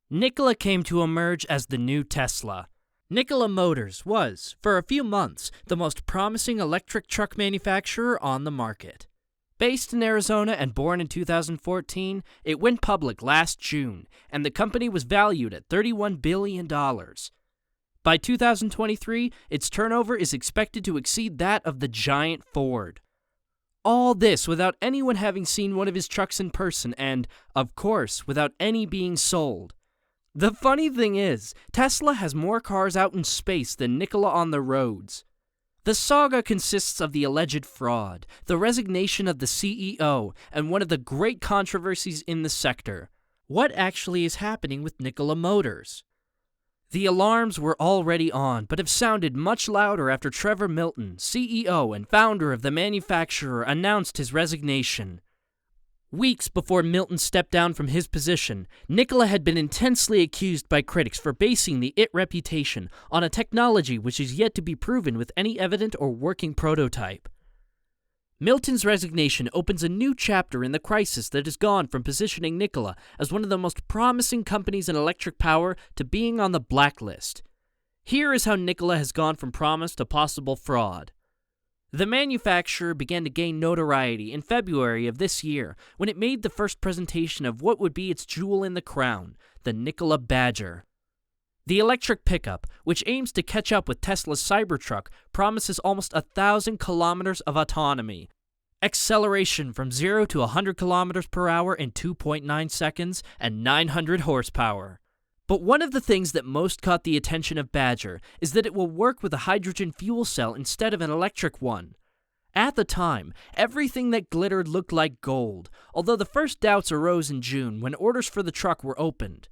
Nikola came to emerge as the new Tesla. Nikola Motors was, for a few months, the most promising electric truck manufacturer on the market. Based in Arizona and born in 2014, it went public last June, and the company was valued at $31 billion. By 2023, its turnover is expected to exceed that of the giant Ford. All this without anyone having seen one of his trucks in person and, of course, without any being sold. The funny thing is, Tesla has more cars out in space than Nikola on the roads. The saga consists of the alleged fraud, the resignation of the CEO, and one of the great controversies in the sector. What actually is happening with Nikola Motors? The alarms were already on, but have sounded much louder after Trevor Milton, CEO and founder of the manufacturer, announced his resignation. Weeks before Milton stepped down from his position, Nikola had been intensely accused by critics for basing the IT reputation on a technology which is yet to be proven with any evident or working prototype. Milton's resignation opens a new chapter in the crisis that has gone from positioning Nikola as one of the most promising companies in electric power to being on the blacklist. Here is how Nikola has gone from promise to possible fraud. The manufacturer began to gain notoriety in February of this year when it made the first presentation of what would be its jewel in the crown, the Nikola Badger. The electric pickup, which aims to catch up with Tesla's Cybertruck, promises almost 1,000 kilometers of autonomy, acceleration from 0 to 100 kilometers per hour in 2.9 seconds, and 900 horsepower. But one of the things that most caught the attention of Badger is that it will work with a hydrogen fuel cell instead of an electric one. At the time, everything that glittered looked like gold, although the first doubts arose in June when orders for the truck were opened.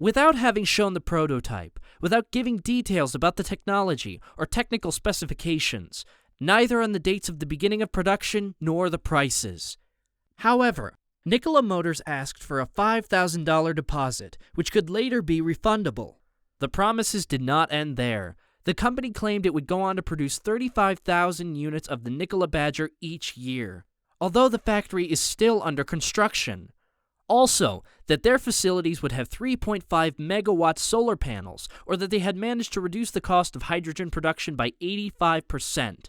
Without having shown the prototype, without giving details about the technology or technical specifications, neither on the dates of the beginning of production nor the prices. However, Nikola Motors asked for a $5,000 deposit, which could later be refundable. The promises did not end there. The company claimed it would go on to produce 35,000 units of the Nikola Badger each year, although the factory is still under construction. Also, that their facilities would have 3.5 megawatt solar panels, or that they had managed to reduce the cost of hydrogen production by 85%.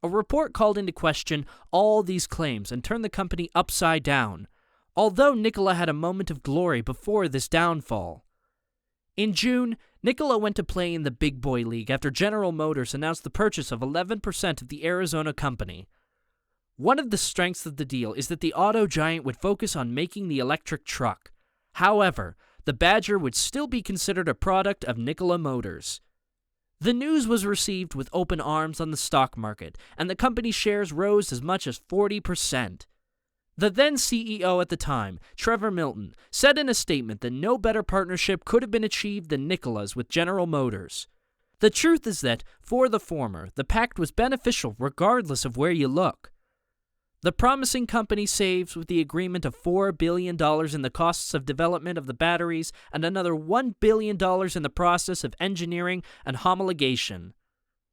A report called into question all these claims and turned the company upside down, although Nikola had a moment of glory before this downfall. In June, Nikola went to play in the Big Boy League after General Motors announced the purchase of 11% of the Arizona company. One of the strengths of the deal is that the auto giant would focus on making the electric truck. However, the Badger would still be considered a product of Nikola Motors. The news was received with open arms on the stock market, and the company's shares rose as much as 40%. The then CEO at the time, Trevor Milton, said in a statement that no better partnership could have been achieved than Nikola's with General Motors. The truth is that, for the former, the pact was beneficial regardless of where you look. The promising company saves with the agreement of $4 billion in the costs of development of the batteries and another $1 billion in the process of engineering and homologation.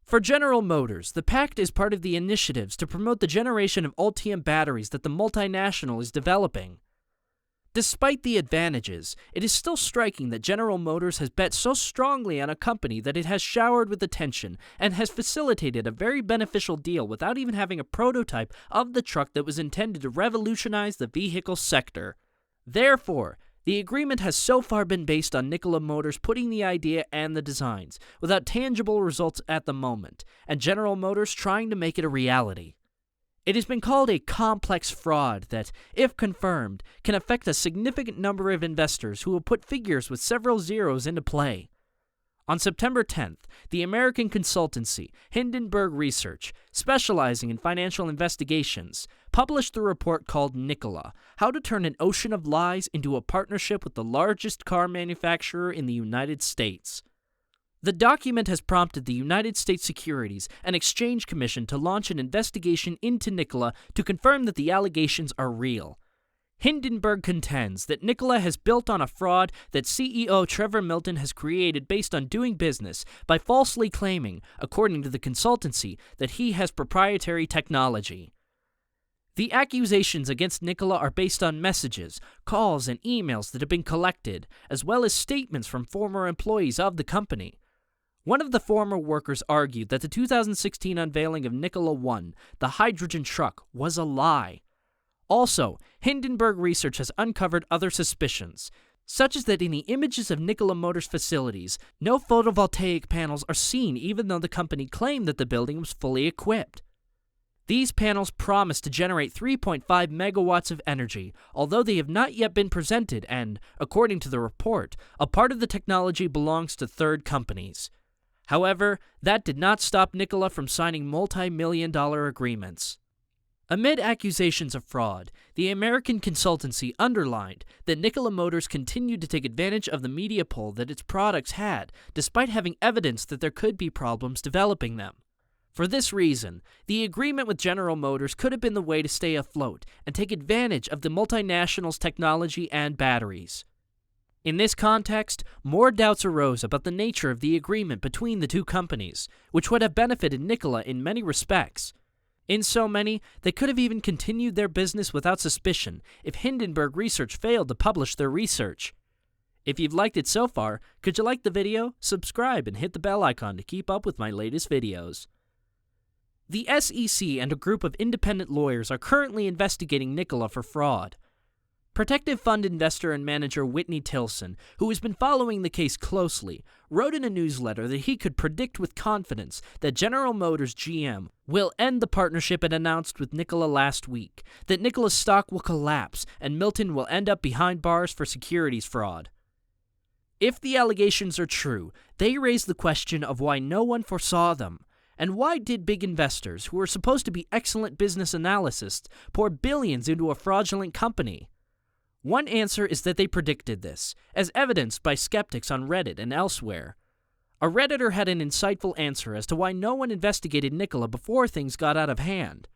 For General Motors, the pact is part of the initiatives to promote the generation of Ultium batteries that the multinational is developing. Despite the advantages, it is still striking that General Motors has bet so strongly on a company that it has showered with attention and has facilitated a very beneficial deal without even having a prototype of the truck that was intended to revolutionize the vehicle sector. Therefore, the agreement has so far been based on Nikola Motors putting the idea and the designs, without tangible results at the moment, and General Motors trying to make it a reality. It has been called a complex fraud that, if confirmed, can affect a significant number of investors who will put figures with several zeros into play. On September 10th, the American consultancy Hindenburg Research, specializing in financial investigations, published the report called Nikola: How to Turn an Ocean of Lies into a Partnership with the Largest Car Manufacturer in the United States. The document has prompted the United States Securities and Exchange Commission to launch an investigation into Nikola to confirm that the allegations are real. Hindenburg contends that Nikola has built on a fraud that CEO Trevor Milton has created based on doing business by falsely claiming, according to the consultancy, that he has proprietary technology. The accusations against Nikola are based on messages, calls, and emails that have been collected, as well as statements from former employees of the company. One of the former workers argued that the 2016 unveiling of Nikola 1, the hydrogen truck, was a lie. Also, Hindenburg Research has uncovered other suspicions, such as that in the images of Nikola Motors facilities, no photovoltaic panels are seen even though the company claimed that the building was fully equipped. These panels promise to generate 3.5 megawatts of energy, although they have not yet been presented and, according to the report, a part of the technology belongs to third companies. However, that did not stop Nikola from signing multi-million-dollar agreements. Amid accusations of fraud, the American consultancy underlined that Nikola Motors continued to take advantage of the media pull that its products had, despite having evidence that there could be problems developing them. For this reason, the agreement with General Motors could have been the way to stay afloat and take advantage of the multinational's technology and batteries. In this context, more doubts arose about the nature of the agreement between the two companies, which would have benefited Nikola in many respects. In so many, they could have even continued their business without suspicion if Hindenburg Research failed to publish their research. If you've liked it so far, could you like the video, subscribe, and hit the bell icon to keep up with my latest videos. The SEC and a group of independent lawyers are currently investigating Nikola for fraud. Protective fund investor and manager Whitney Tilson, who has been following the case closely, wrote in a newsletter that he could predict with confidence that General Motors GM will end the partnership it announced with Nikola last week, that Nikola's stock will collapse and Milton will end up behind bars for securities fraud. If the allegations are true, they raise the question of why no one foresaw them. And why did big investors, who are supposed to be excellent business analysts, pour billions into a fraudulent company? One answer is that they predicted this, as evidenced by skeptics on Reddit and elsewhere. A Redditor had an insightful answer as to why no one investigated Nikola before things got out of hand.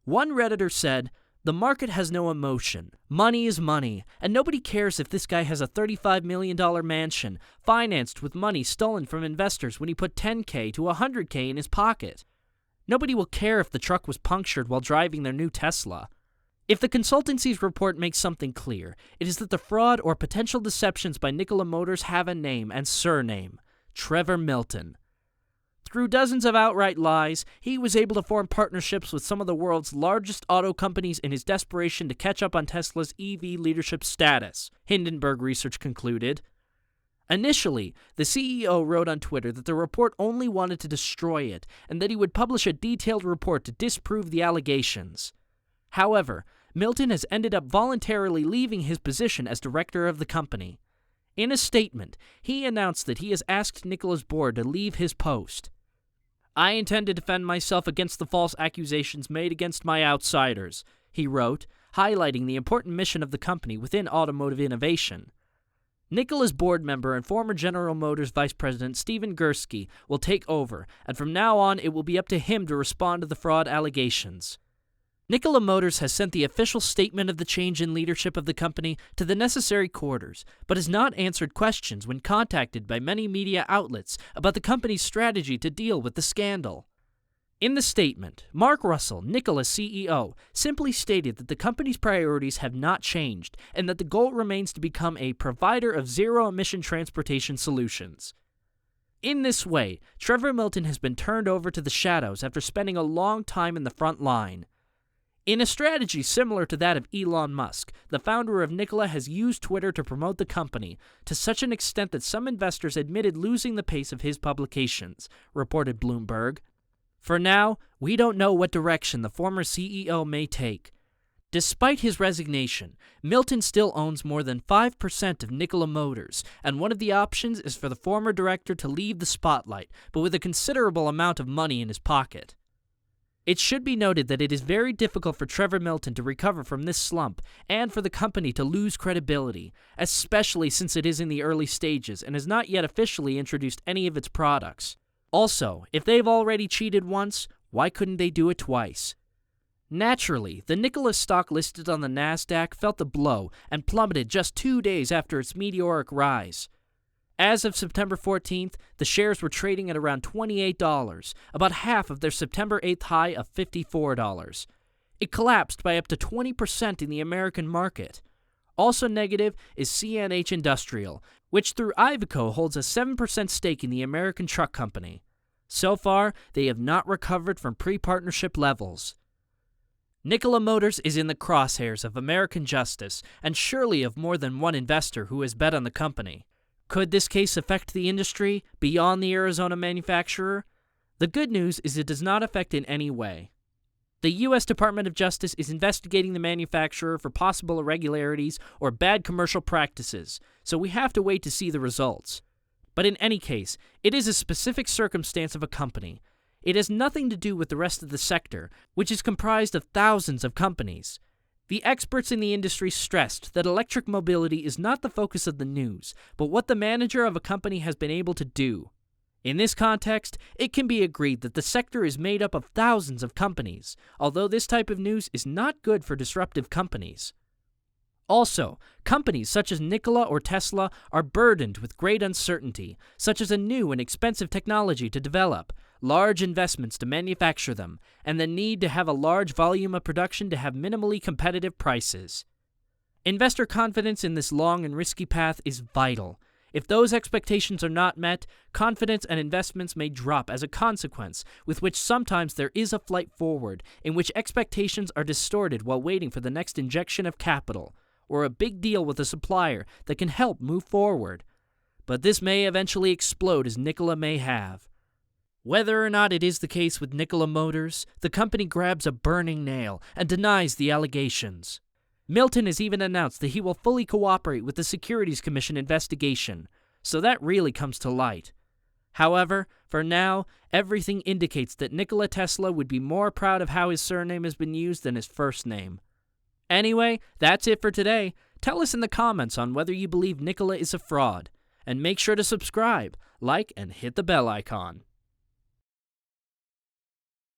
One Redditor said, "The market has no emotion. Money is money, and nobody cares if this guy has a $35 million mansion financed with money stolen from investors when he put $10K to $100K in his pocket. Nobody will care if the truck was punctured while driving their new Tesla." If the consultancy's report makes something clear, it is that the fraud or potential deceptions by Nikola Motors have a name and surname: Trevor Milton. Through dozens of outright lies, he was able to form partnerships with some of the world's largest auto companies in his desperation to catch up on Tesla's EV leadership status, Hindenburg Research concluded. Initially, the CEO wrote on Twitter that the report only wanted to destroy it and that he would publish a detailed report to disprove the allegations. However, Milton has ended up voluntarily leaving his position as director of the company. In a statement, he announced that he has asked Nikola's board to leave his post. "I intend to defend myself against the false accusations made against my outsiders," he wrote, highlighting the important mission of the company within automotive innovation. Nikola's board member and former General Motors Vice President Stephen Gursky will take over, and from now on it will be up to him to respond to the fraud allegations. Nikola Motors has sent the official statement of the change in leadership of the company to the necessary quarters, but has not answered questions when contacted by many media outlets about the company's strategy to deal with the scandal. In the statement, Mark Russell, Nikola's CEO, simply stated that the company's priorities have not changed and that the goal remains to become a provider of zero-emission transportation solutions. In this way, Trevor Milton has been turned over to the shadows after spending a long time in the front line. In a strategy similar to that of Elon Musk, the founder of Nikola has used Twitter to promote the company to such an extent that some investors admitted losing the pace of his publications, reported Bloomberg. For now, we don't know what direction the former CEO may take. Despite his resignation, Milton still owns more than 5% of Nikola Motors, and one of the options is for the former director to leave the spotlight, but with a considerable amount of money in his pocket. It should be noted that it is very difficult for Trevor Milton to recover from this slump and for the company to lose credibility, especially since it is in the early stages and has not yet officially introduced any of its products. Also, if they've already cheated once, why couldn't they do it twice? Naturally, the Nikola stock listed on the Nasdaq felt the blow and plummeted just 2 days after its meteoric rise. As of September 14th, the shares were trading at around $28, about half of their September 8th high of $54. It collapsed by up to 20% in the American market. Also negative is CNH Industrial, which through Iveco holds a 7% stake in the American truck company. So far, they have not recovered from pre-partnership levels. Nikola Motors is in the crosshairs of American justice, and surely of more than one investor who has bet on the company. Could this case affect the industry beyond the Arizona manufacturer? The good news is it does not affect in any way. The U.S. Department of Justice is investigating the manufacturer for possible irregularities or bad commercial practices, so we have to wait to see the results. But in any case, it is a specific circumstance of a company. It has nothing to do with the rest of the sector, which is comprised of thousands of companies. The experts in the industry stressed that electric mobility is not the focus of the news, but what the manager of a company has been able to do. In this context, it can be agreed that the sector is made up of thousands of companies, although this type of news is not good for disruptive companies. Also, companies such as Nikola or Tesla are burdened with great uncertainty, such as a new and expensive technology to develop, large investments to manufacture them, and the need to have a large volume of production to have minimally competitive prices. Investor confidence in this long and risky path is vital. If those expectations are not met, confidence and investments may drop as a consequence, with which sometimes there is a flight forward, in which expectations are distorted while waiting for the next injection of capital, or a big deal with a supplier that can help move forward. But this may eventually explode as Nikola may have. Whether or not it is the case with Nikola Motors, the company grabs a burning nail and denies the allegations. Milton has even announced that he will fully cooperate with the Securities Commission investigation, so that really comes to light. However, for now, everything indicates that Nikola Tesla would be more proud of how his surname has been used than his first name. Anyway, that's it for today. Tell us in the comments on whether you believe Nikola is a fraud, and make sure to subscribe, like, and hit the bell icon.